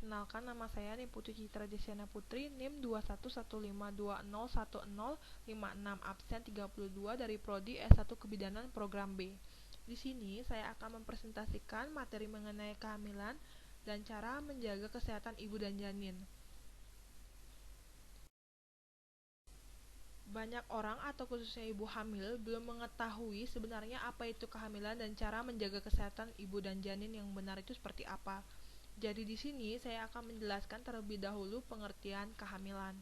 Perkenalkan, nama saya Niputu Citra Desiana Putri, NIM 2115201056, absen 32 dari Prodi S1 Kebidanan Program B. Di sini saya akan mempresentasikan materi mengenai kehamilan dan cara menjaga kesehatan ibu dan janin. Banyak orang atau khususnya ibu hamil belum mengetahui sebenarnya apa itu kehamilan dan cara menjaga kesehatan ibu dan janin yang benar itu seperti apa. Jadi di sini saya akan menjelaskan terlebih dahulu pengertian kehamilan.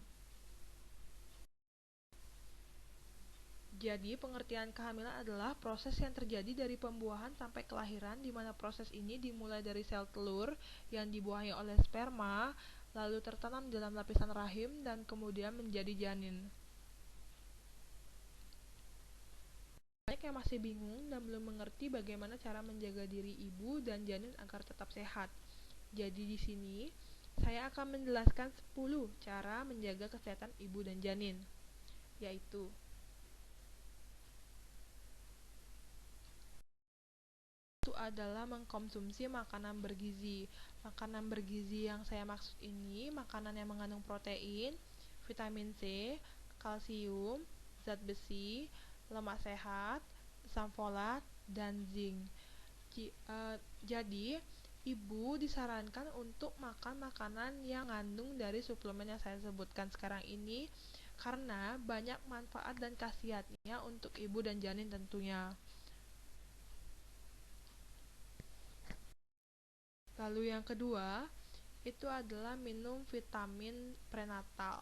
Jadi pengertian kehamilan adalah proses yang terjadi dari pembuahan sampai kelahiran, di mana proses ini dimulai dari sel telur yang dibuahi oleh sperma, lalu tertanam dalam lapisan rahim dan kemudian menjadi janin. Banyak yang masih bingung dan belum mengerti bagaimana cara menjaga diri ibu dan janin agar tetap sehat. Jadi di sini saya akan menjelaskan 10 cara menjaga kesehatan ibu dan janin, yaitu itu adalah mengkonsumsi makanan bergizi. Makanan bergizi yang saya maksud ini makanan yang mengandung protein, vitamin C, kalsium, zat besi, lemak sehat, asam folat, dan zinc. Jadi, ibu disarankan untuk makan makanan yang mengandung dari suplemen yang saya sebutkan sekarang ini karena banyak manfaat dan khasiatnya untuk ibu dan janin tentunya. Lalu yang kedua, itu adalah minum vitamin prenatal.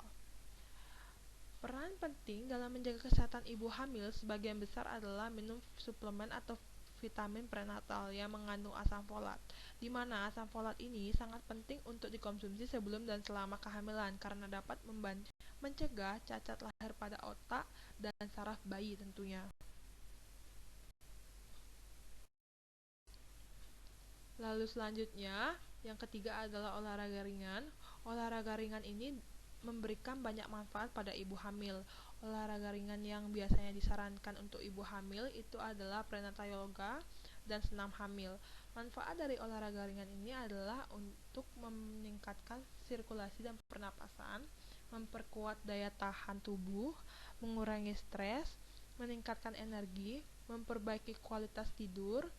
Peran penting dalam menjaga kesehatan ibu hamil sebagian besar adalah minum suplemen atau vitamin prenatal yang mengandung asam folat, di mana asam folat ini sangat penting untuk dikonsumsi sebelum dan selama kehamilan karena dapat membantu mencegah cacat lahir pada otak dan saraf bayi tentunya. Lalu selanjutnya, yang ketiga adalah olahraga ringan. Olahraga ringan ini memberikan banyak manfaat pada ibu hamil. Olahraga ringan yang biasanya disarankan untuk ibu hamil itu adalah prenatal yoga dan senam hamil. Manfaat dari olahraga ringan ini adalah untuk meningkatkan sirkulasi dan pernapasan, memperkuat daya tahan tubuh, mengurangi stres, meningkatkan energi, memperbaiki kualitas tidur,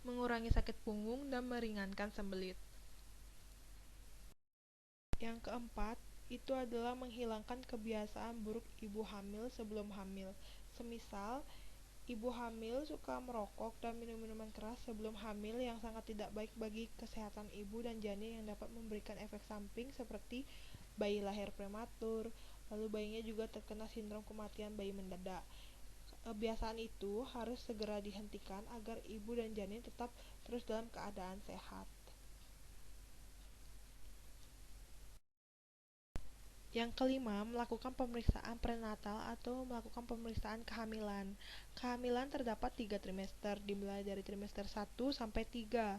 mengurangi sakit punggung, dan meringankan sembelit. Yang keempat, itu adalah menghilangkan kebiasaan buruk ibu hamil sebelum hamil. Semisal, ibu hamil suka merokok dan minum minuman keras sebelum hamil yang sangat tidak baik bagi kesehatan ibu dan janin yang dapat memberikan efek samping seperti bayi lahir prematur, lalu bayinya juga terkena sindrom kematian bayi mendadak. Kebiasaan itu harus segera dihentikan agar ibu dan janin tetap terus dalam keadaan sehat. Yang kelima, melakukan pemeriksaan prenatal atau melakukan pemeriksaan kehamilan. Kehamilan terdapat 3 trimester, dimulai dari trimester 1 sampai 3.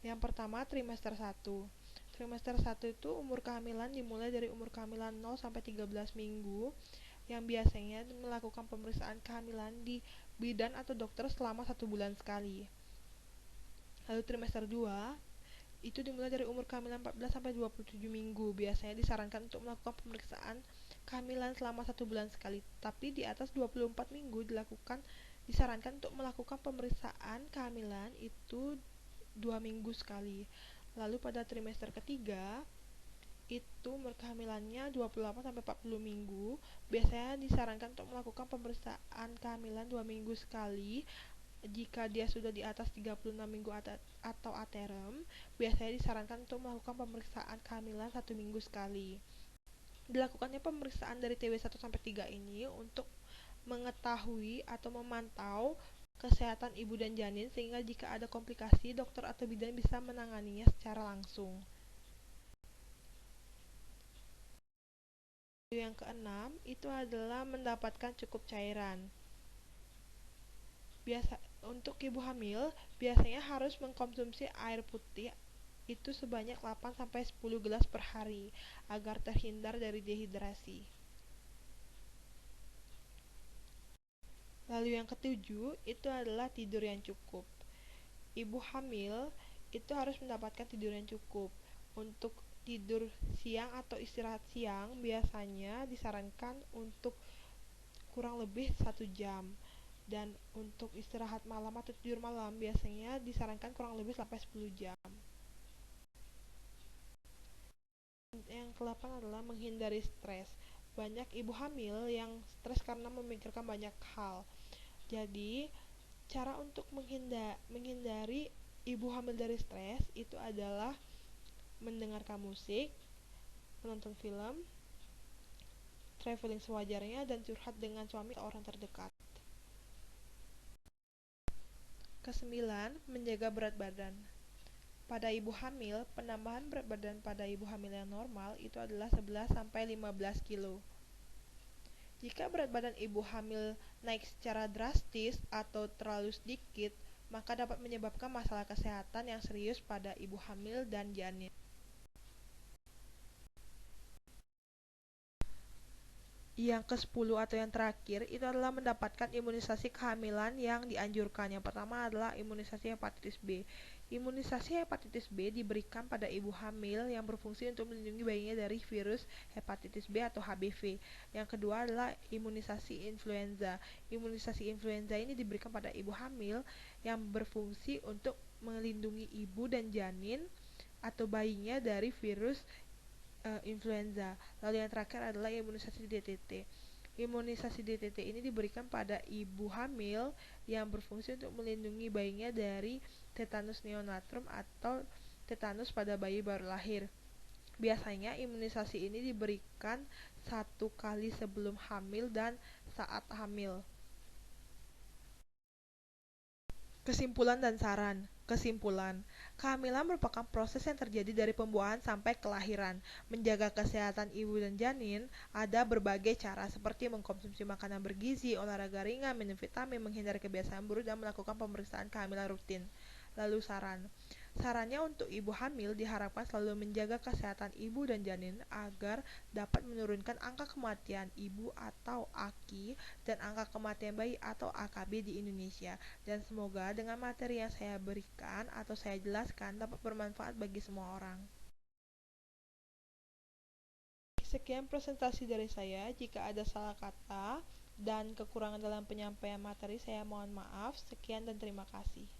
Yang pertama, trimester 1. Trimester 1 itu umur kehamilan dimulai dari umur kehamilan 0 sampai 13 minggu, yang biasanya melakukan pemeriksaan kehamilan di bidan atau dokter selama 1 bulan sekali. Lalu trimester 2 itu dimulai dari umur kehamilan 14 sampai 27 minggu. Biasanya disarankan untuk melakukan pemeriksaan kehamilan selama 1 bulan sekali, tapi di atas 24 minggu disarankan untuk melakukan pemeriksaan kehamilan itu 2 minggu sekali. Lalu pada trimester ketiga itu umur kehamilannya 28 sampai 40 minggu. Biasanya disarankan untuk melakukan pemeriksaan kehamilan 2 minggu sekali. Jika dia sudah di atas 36 minggu atau aterem, biasanya disarankan untuk melakukan pemeriksaan kehamilan 1 minggu sekali. Dilakukannya pemeriksaan dari TB1 sampai 3 ini untuk mengetahui atau memantau kesehatan ibu dan janin sehingga jika ada komplikasi, dokter atau bidan bisa menanganinya secara langsung. Yang keenam, itu adalah mendapatkan cukup cairan. Untuk ibu hamil, biasanya harus mengkonsumsi air putih itu sebanyak 8 sampai 10 gelas per hari agar terhindar dari dehidrasi. Lalu yang ketujuh, itu adalah tidur yang cukup. Ibu hamil itu harus mendapatkan tidur yang cukup. Untuk tidur siang atau istirahat siang biasanya disarankan untuk kurang lebih 1 jam, dan untuk istirahat malam atau tidur malam biasanya disarankan kurang lebih sampai 10 jam. Yang ke-8 adalah menghindari stres. Banyak ibu hamil yang stres karena memikirkan banyak hal. Jadi, cara untuk menghindari ibu hamil dari stres itu adalah mendengarkan musik, menonton film, traveling sewajarnya, dan curhat dengan suami atau orang terdekat. Kesembilan, menjaga berat badan. Pada ibu hamil, penambahan berat badan pada ibu hamil yang normal itu adalah 11 sampai 15 kilo. Jika berat badan ibu hamil naik secara drastis atau terlalu sedikit, maka dapat menyebabkan masalah kesehatan yang serius pada ibu hamil dan janin. Yang ke-10 atau yang terakhir itu adalah mendapatkan imunisasi kehamilan yang dianjurkan. Yang pertama adalah imunisasi hepatitis B. Imunisasi hepatitis B diberikan pada ibu hamil yang berfungsi untuk melindungi bayinya dari virus hepatitis B atau HBV. Yang kedua adalah imunisasi influenza. Imunisasi influenza ini diberikan pada ibu hamil yang berfungsi untuk melindungi ibu dan janin atau bayinya dari virus influenza. Lalu yang terakhir adalah imunisasi DTT. Imunisasi DTT ini diberikan pada ibu hamil yang berfungsi untuk melindungi bayinya dari tetanus neonatum atau tetanus pada bayi baru lahir. Biasanya imunisasi ini diberikan 1 kali sebelum hamil dan saat hamil. Kesimpulan dan saran. Kesimpulan, kehamilan merupakan proses yang terjadi dari pembuahan sampai kelahiran. Menjaga kesehatan ibu dan janin ada berbagai cara seperti mengkonsumsi makanan bergizi, olahraga ringan, minum vitamin, menghindari kebiasaan buruk, dan melakukan pemeriksaan kehamilan rutin. Lalu saran. Sarannya untuk ibu hamil diharapkan selalu menjaga kesehatan ibu dan janin agar dapat menurunkan angka kematian ibu atau AKI dan angka kematian bayi atau AKB di Indonesia. Dan semoga dengan materi yang saya berikan atau saya jelaskan dapat bermanfaat bagi semua orang. Sekian presentasi dari saya. Jika ada salah kata dan kekurangan dalam penyampaian materi, saya mohon maaf. Sekian dan terima kasih.